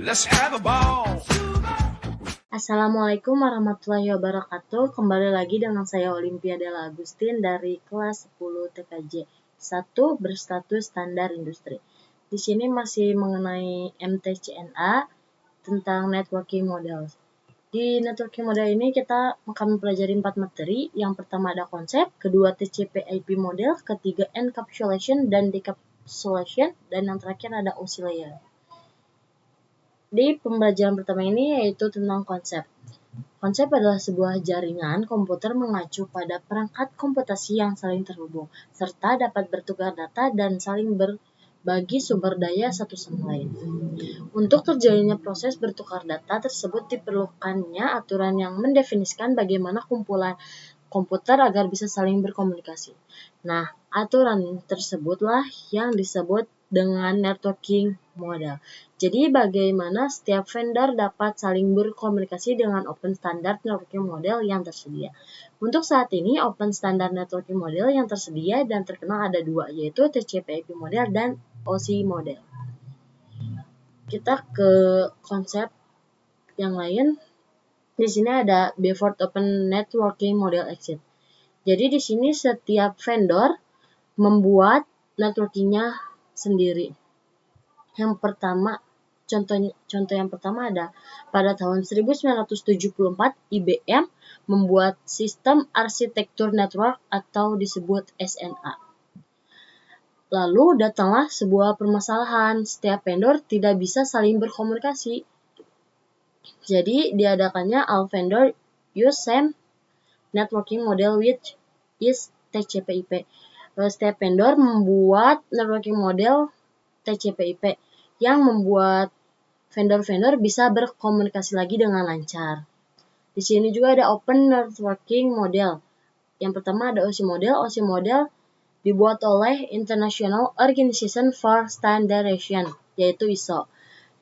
Let's have a ball. Assalamualaikum warahmatullahi wabarakatuh. Kembali lagi dengan saya Olimpia Della Agustin dari kelas 10 TKJ 1 berstatus standar industri. Di sini masih mengenai MTCNA tentang networking model. Di networking model ini kita akan mempelajari 4 materi. Yang pertama ada konsep, kedua TCP/IP model, ketiga encapsulation dan decapsulation, dan yang terakhir ada OSI layer. Di pembelajaran pertama ini yaitu tentang konsep. Konsep adalah sebuah jaringan komputer mengacu pada perangkat komputasi yang saling terhubung, serta dapat bertukar data dan saling berbagi sumber daya satu sama lain. Untuk terjadinya proses bertukar data tersebut diperlukannya aturan yang mendefinisikan bagaimana kumpulan komputer agar bisa saling berkomunikasi. Nah, aturan tersebutlah yang disebut dengan networking model. Jadi, bagaimana setiap vendor dapat saling berkomunikasi dengan open standard networking model yang tersedia. Untuk saat ini, open standard networking model yang tersedia dan terkenal ada dua, yaitu TCP/IP model dan OSI model. Kita ke konsep yang lain. Di sini ada Beaufort Open Networking Model Exit. Jadi di sini setiap vendor membuat networkingnya sendiri. Yang pertama, contoh yang pertama ada pada tahun 1974 IBM membuat sistem arsitektur network atau disebut SNA. Lalu datanglah sebuah permasalahan, setiap vendor tidak bisa saling berkomunikasi. Jadi diadakannya all vendor use same networking model which is TCP/IP. Setiap vendor membuat networking model TCP/IP yang membuat vendor-vendor bisa berkomunikasi lagi dengan lancar. Di sini juga ada open networking model. Yang pertama ada OSI model. OSI model dibuat oleh International Organization for Standardization, yaitu ISO.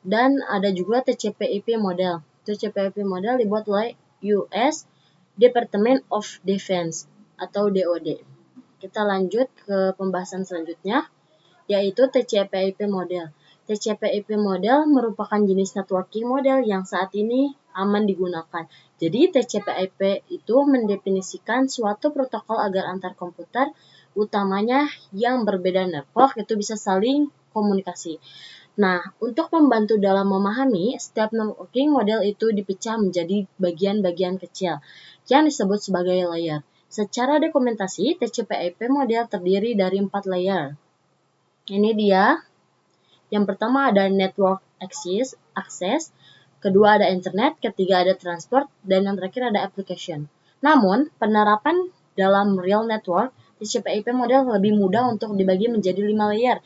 Dan ada juga TCP/IP model. TCP/IP model dibuat oleh US Department of Defense atau DoD. Kita lanjut ke pembahasan selanjutnya, yaitu TCP/IP model. TCP/IP model merupakan jenis networking model yang saat ini aman digunakan. Jadi TCP/IP itu mendefinisikan suatu protokol agar antar komputer, utamanya yang berbeda network, itu bisa saling komunikasi. Nah, untuk membantu dalam memahami, setiap networking model itu dipecah menjadi bagian-bagian kecil yang disebut sebagai layer. Secara dokumentasi, TCP/IP model terdiri dari 4 layer. Ini dia. Yang pertama ada network access, kedua ada internet, ketiga ada transport, dan yang terakhir ada application. Namun, penerapan dalam real network, TCP/IP model lebih mudah untuk dibagi menjadi 5 layer.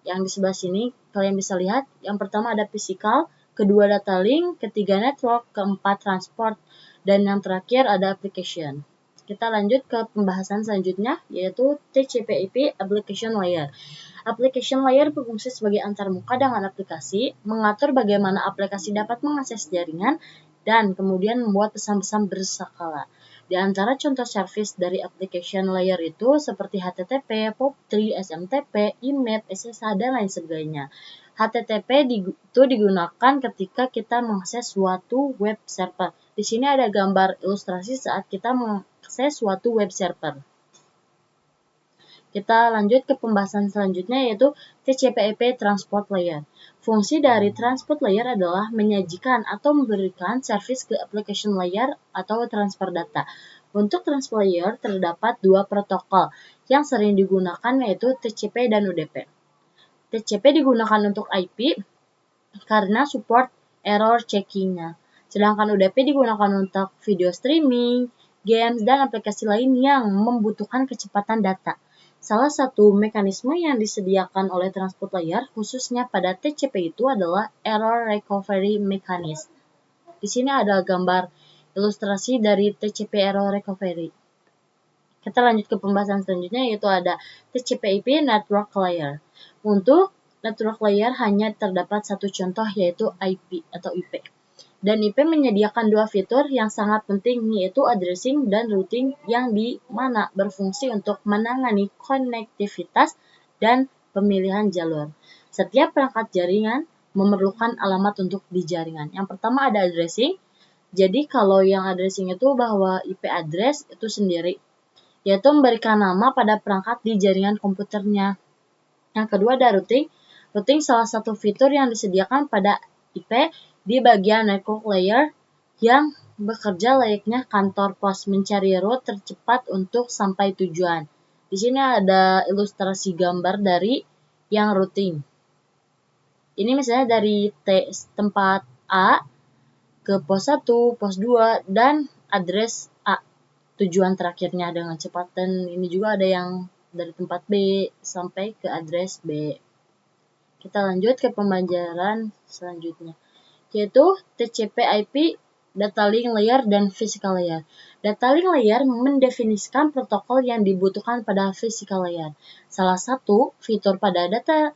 Yang di sebelah sini kalian bisa lihat, yang pertama ada physical, kedua data link, ketiga network, keempat transport, dan yang terakhir ada application. Kita lanjut ke pembahasan selanjutnya, yaitu TCP/IP application layer. Application layer berfungsi sebagai antarmuka dengan aplikasi, mengatur bagaimana aplikasi dapat mengakses jaringan, dan kemudian membuat pesan-pesan berskala. Di antara contoh service dari application layer itu seperti HTTP, POP3, SMTP, IMAP, SSH, dan lain sebagainya. HTTP itu digunakan ketika kita mengakses suatu web server. Di sini ada gambar ilustrasi saat kita mengakses suatu web server. Kita lanjut ke pembahasan selanjutnya, yaitu TCP/IP Transport Layer. Fungsi dari Transport Layer adalah menyajikan atau memberikan service ke application layer atau transfer data. Untuk Transport Layer terdapat dua protokol yang sering digunakan, yaitu TCP dan UDP. TCP digunakan untuk IP karena support error checking-nya. Sedangkan UDP digunakan untuk video streaming, games, dan aplikasi lain yang membutuhkan kecepatan data. Salah satu mekanisme yang disediakan oleh transport layer, khususnya pada TCP itu adalah error recovery mechanism. Di sini ada gambar ilustrasi dari TCP error recovery. Kita lanjut ke pembahasan selanjutnya, yaitu ada TCP/IP network layer. Untuk network layer hanya terdapat satu contoh, yaitu IP atau IP. Dan IP menyediakan dua fitur yang sangat penting, yaitu addressing dan routing, yang di mana berfungsi untuk menangani konektivitas dan pemilihan jalur. Setiap perangkat jaringan memerlukan alamat untuk di jaringan. Yang pertama ada addressing. Jadi kalau yang addressing itu bahwa IP address itu sendiri, yaitu memberikan nama pada perangkat di jaringan komputernya. Yang kedua ada routing. Routing salah satu fitur yang disediakan pada IP di bagian network layer yang bekerja layaknya kantor pos, mencari route tercepat untuk sampai tujuan. Di sini ada ilustrasi gambar dari yang routing. Ini misalnya dari tempat A ke pos 1, pos 2, dan address A, tujuan terakhirnya dengan cepat. Dan ini juga ada yang dari tempat B sampai ke address B. Kita lanjut ke pembelajaran selanjutnya, yaitu TCP/IP, Data Link Layer, dan Physical Layer. Data Link Layer mendefinisikan protokol yang dibutuhkan pada Physical Layer. Salah satu fitur pada Data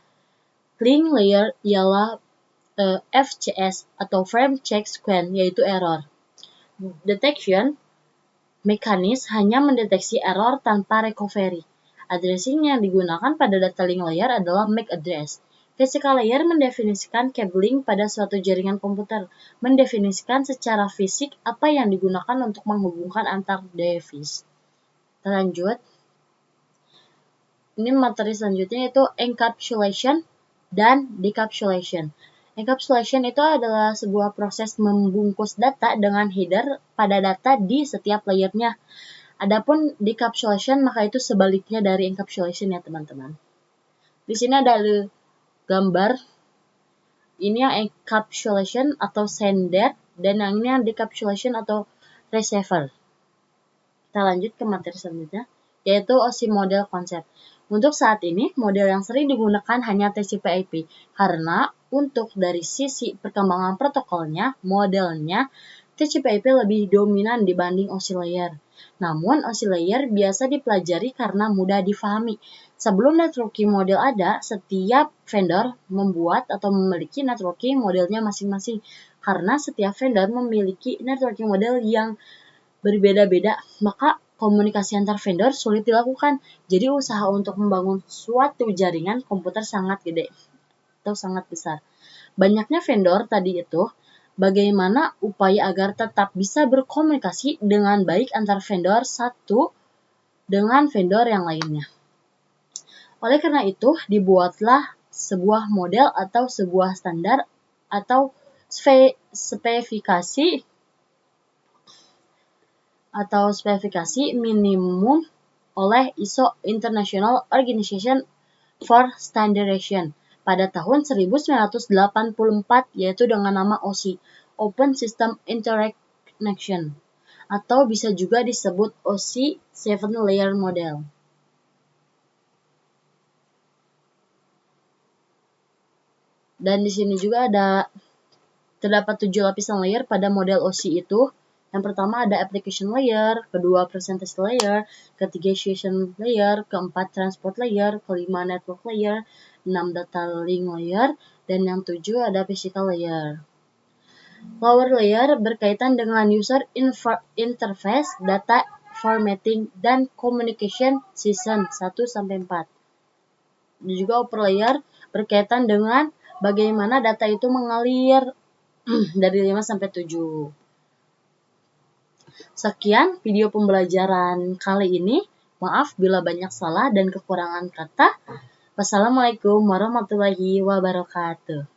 Link Layer ialah FCS atau Frame Check Sequence, yaitu error detection. Mekanis hanya mendeteksi error tanpa recovery. Addressing yang digunakan pada data link layer adalah MAC address. Physical layer mendefinisikan cabling pada suatu jaringan komputer, mendefinisikan secara fisik apa yang digunakan untuk menghubungkan antar device. Kita lanjut. Ini materi selanjutnya yaitu encapsulation dan decapsulation. Encapsulation itu adalah sebuah proses membungkus data dengan header pada data di setiap layernya. Adapun decapsulation maka itu sebaliknya dari encapsulation ya teman-teman. Di sini ada gambar. Ini yang encapsulation atau sender, dan yang ini yang decapsulation atau receiver. Kita lanjut ke materi selanjutnya, yaitu OSI model konsep. Untuk saat ini, model yang sering digunakan hanya TCP/IP, karena untuk dari sisi perkembangan protokolnya, modelnya, TCP/IP lebih dominan dibanding OSI layer. Namun, OSI layer biasa dipelajari karena mudah difahami. Sebelum networking model ada, setiap vendor membuat atau memiliki networking modelnya masing-masing. Karena setiap vendor memiliki networking model yang berbeda-beda, maka komunikasi antar vendor sulit dilakukan. Jadi usaha untuk membangun suatu jaringan komputer sangat gede atau sangat besar. Banyaknya vendor tadi itu, bagaimana upaya agar tetap bisa berkomunikasi dengan baik antar vendor satu dengan vendor yang lainnya. Oleh karena itu, dibuatlah sebuah model atau sebuah standar atau spesifikasi minimum oleh ISO International Organization for Standardization pada tahun 1984, yaitu dengan nama OSI, Open System Interconnection, atau bisa juga disebut OSI 7 Layer Model. Dan di sini juga terdapat 7 lapisan layer pada model OSI itu. Yang pertama ada application layer, kedua presentation layer, ketiga session layer, keempat transport layer, kelima network layer, 6 data link layer, dan yang 7 ada physical layer. Lower layer berkaitan dengan user interface, data formatting, dan communication season 1-4. Dan juga upper layer berkaitan dengan bagaimana data itu mengalir dari 5-7. Sekian video pembelajaran kali ini. Maaf bila banyak salah dan kekurangan kata. Wassalamualaikum warahmatullahi wabarakatuh.